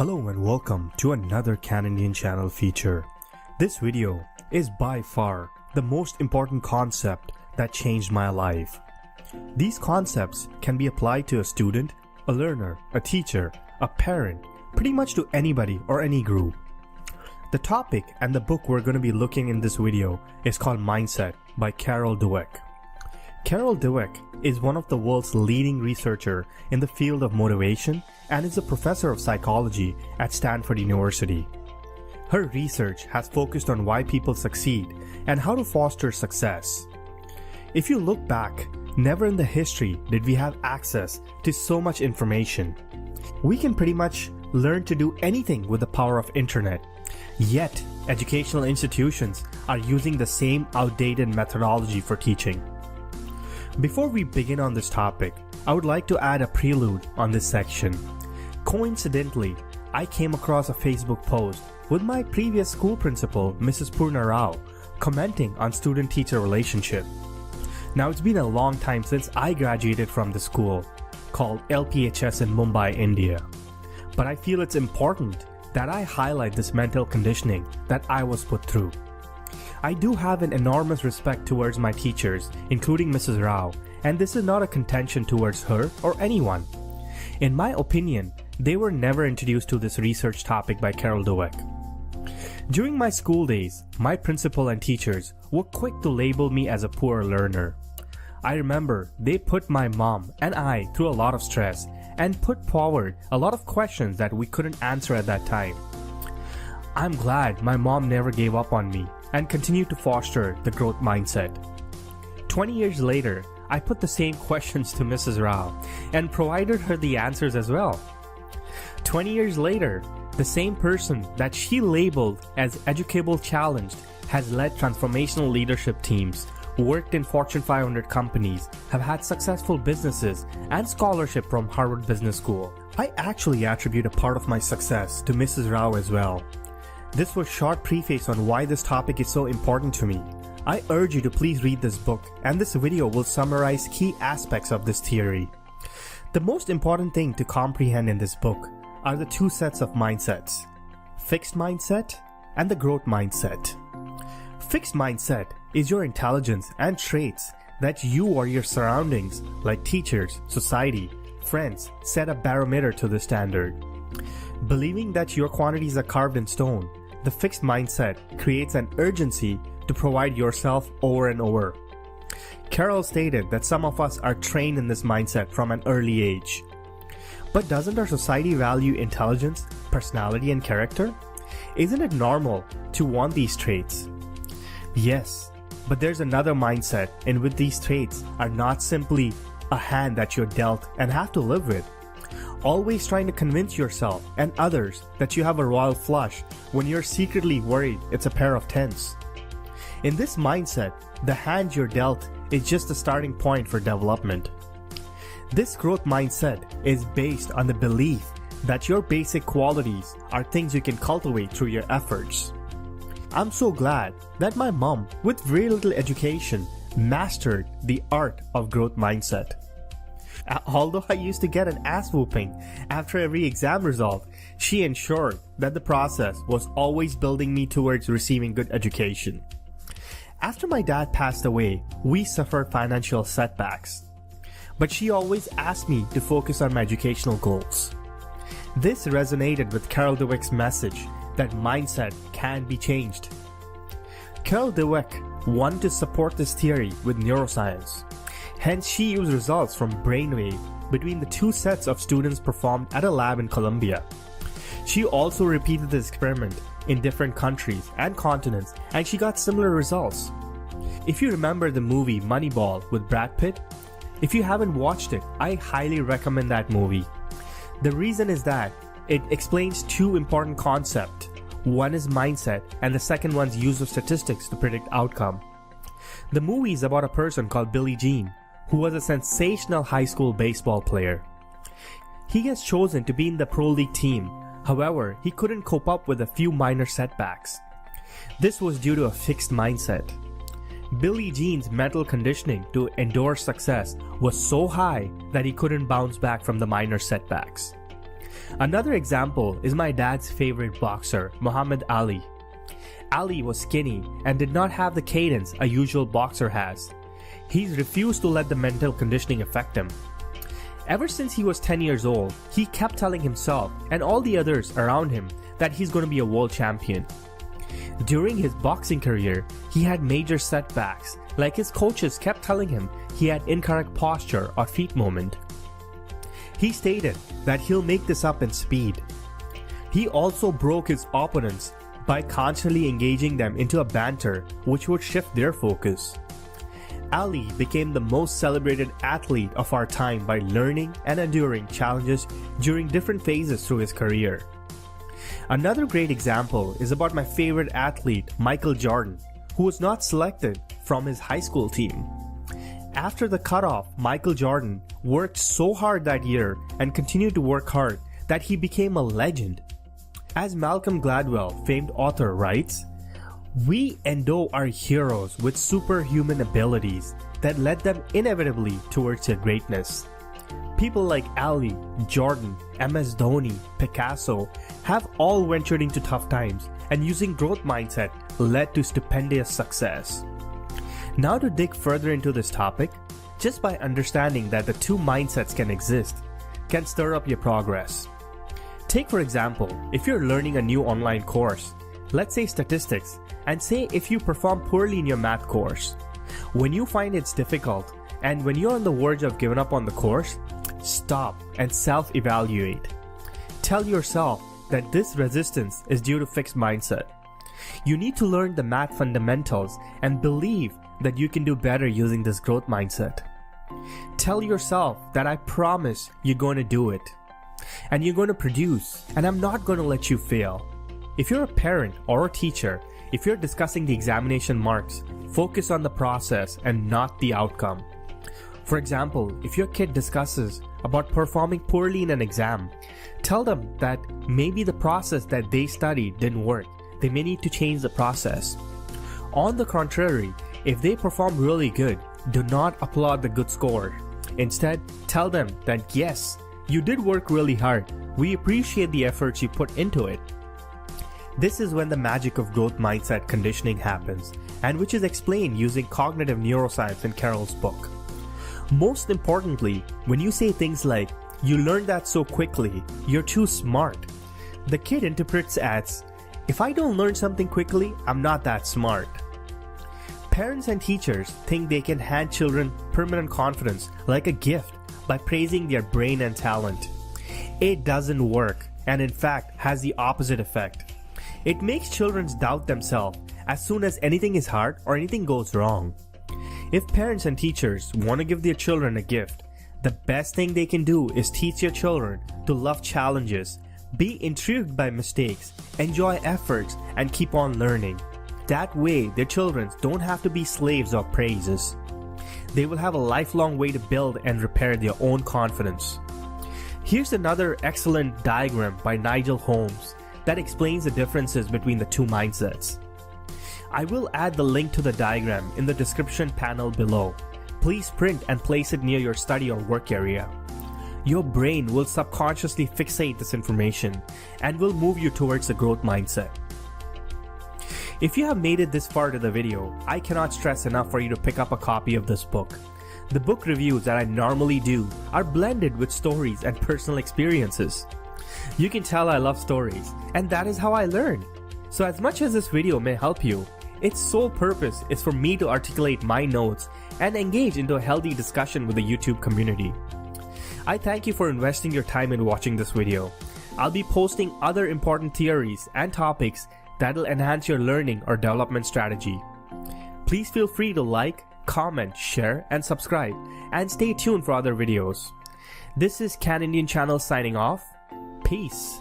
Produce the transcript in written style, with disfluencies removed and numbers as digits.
Hello and welcome to another Canadian channel feature. This video is by far the most important concept that changed my life. These concepts can be applied to a student, a learner, a teacher, a parent, pretty much to anybody or any group. The topic and the book we're going to be looking in this video is called Mindset by Carol Dweck. Carol Dweck is one of the world's leading researchers in the field of motivation and is a professor of psychology at Stanford University. Her research has focused on why people succeed and how to foster success. If you look back, never in the history did we have access to so much information. We can pretty much learn to do anything with the power of internet. Yet, educational institutions are using the same outdated methodology for teaching. Before we begin on this topic, I would like to add a prelude on this section. Coincidentally, I came across a Facebook post with my previous school principal, Mrs. Purna Rao, commenting on student-teacher relationship. Now, it's been a long time since I graduated from the school, called LPHS in Mumbai, India. But I feel it's important that I highlight this mental conditioning that I was put through. I do have an enormous respect towards my teachers, including Mrs. Rao, and this is not a contention towards her or anyone. In my opinion, they were never introduced to this research topic by Carol Dweck. During my school days, my principal and teachers were quick to label me as a poor learner. I remember they put my mom and I through a lot of stress and put forward a lot of questions that we couldn't answer at that time. I'm glad my mom never gave up on me and continued to foster the growth mindset. 20 years later, I put the same questions to Mrs. Rao and provided her the answers as well. 20 years later, the same person that she labeled as educable challenged has led transformational leadership teams, worked in Fortune 500 companies, have had successful businesses, and scholarship from Harvard Business School. I actually attribute a part of my success to Mrs. Rao as well. This was a short preface on why this topic is so important to me. I urge you to please read this book, and this video will summarize key aspects of this theory. The most important thing to comprehend in this book are the two sets of mindsets: fixed mindset and the growth mindset. Fixed mindset is your intelligence and traits that you or your surroundings, like teachers, society, friends, set a barometer to the standard. Believing that your quantities are carved in stone, the fixed mindset creates an urgency to provide yourself over and over. Carol stated that some of us are trained in this mindset from an early age. But doesn't our society value intelligence, personality, and character? Isn't it normal to want these traits? Yes, but there's another mindset in which these traits are not simply a hand that you're dealt and have to live with. Always trying to convince yourself and others that you have a royal flush when you're secretly worried it's a pair of tens. In this mindset, the hand you're dealt is just the starting point for development. This growth mindset is based on the belief that your basic qualities are things you can cultivate through your efforts. I'm so glad that my mom, with very little education, mastered the art of growth mindset. Although I used to get an ass whooping after every exam result, she ensured that the process was always building me towards receiving good education. After my dad passed away, we suffered financial setbacks. But she always asked me to focus on my educational goals. This resonated with Carol Dweck's message that mindset can be changed. Carol Dweck wanted to support this theory with neuroscience. Hence, she used results from brainwave between the two sets of students performed at a lab in Colombia. She also repeated the experiment in different countries and continents, and she got similar results. If you remember the movie Moneyball with Brad Pitt, if you haven't watched it, I highly recommend that movie. The reason is that it explains two important concepts. One is mindset, and the second one's use of statistics to predict outcome. The movie is about a person called Billie Jean, who was a sensational high school baseball player. He gets chosen to be in the pro league team. However, he couldn't cope up with a few minor setbacks. This was due to a fixed mindset. Billie Jean's mental conditioning to endure success was so high that he couldn't bounce back from the minor setbacks. Another example is my dad's favorite boxer, Muhammad Ali. Ali was skinny and did not have the cadence a usual boxer has. He refused to let the mental conditioning affect him. Ever since he was 10 years old, he kept telling himself and all the others around him that he's going to be a world champion. During his boxing career, he had major setbacks, like his coaches kept telling him he had incorrect posture or feet movement. He stated that he'll make this up in speed. He also broke his opponents by constantly engaging them into a banter which would shift their focus. Ali became the most celebrated athlete of our time by learning and enduring challenges during different phases through his career. Another great example is about my favorite athlete, Michael Jordan, who was not selected from his high school team. After the cutoff, Michael Jordan worked so hard that year and continued to work hard that he became a legend. As Malcolm Gladwell, famed author, writes, "We endow our heroes with superhuman abilities that led them inevitably towards their greatness. People like Ali, Jordan, MS Dhoni, Picasso have all ventured into tough times and using growth mindset led to stupendous success." Now to dig further into this topic, just by understanding that the two mindsets can exist, can stir up your progress. Take for example, if you're learning a new online course, let's say statistics, and say if you perform poorly in your math course. When you find it's difficult, and when you're on the verge of giving up on the course, stop and self-evaluate. Tell yourself that this resistance is due to fixed mindset. You need to learn the math fundamentals and believe that you can do better using this growth mindset. Tell yourself that I promise you're going to do it. And you're going to produce, and I'm not going to let you fail. If you're a parent or a teacher, if you're discussing the examination marks, focus on the process and not the outcome. For example, if your kid discusses about performing poorly in an exam, tell them that maybe the process that they studied didn't work. They may need to change the process. On the contrary, if they perform really good, do not applaud the good score. Instead, tell them that yes, you did work really hard. We appreciate the efforts you put into it. This is when the magic of growth mindset conditioning happens, and which is explained using cognitive neuroscience in Carol's book. Most importantly, when you say things like, "You learned that so quickly, you're too smart," the kid interprets as, "If I don't learn something quickly, I'm not that smart." Parents and teachers think they can hand children permanent confidence like a gift by praising their brain and talent. It doesn't work, and in fact has the opposite effect. It makes children doubt themselves as soon as anything is hard or anything goes wrong. If parents and teachers want to give their children a gift, the best thing they can do is teach your children to love challenges, be intrigued by mistakes, enjoy efforts, and keep on learning. That way, their children don't have to be slaves of praises. They will have a lifelong way to build and repair their own confidence. Here's another excellent diagram by Nigel Home that explains the differences between the two mindsets. I will add the link to the diagram in the description panel below. Please print and place it near your study or work area. Your brain will subconsciously fixate this information and will move you towards the growth mindset. If you have made it this far to the video, I cannot stress enough for you to pick up a copy of this book. The book reviews that I normally do are blended with stories and personal experiences. You can tell I love stories, and that is how I learn. So as much as this video may help you, its sole purpose is for me to articulate my notes and engage into a healthy discussion with the YouTube community. I thank you for investing your time in watching this video. I'll be posting other important theories and topics that'll enhance your learning or development strategy. Please feel free to like, comment, share, and subscribe, and stay tuned for other videos. This is Can Indian Channel signing off. Peace.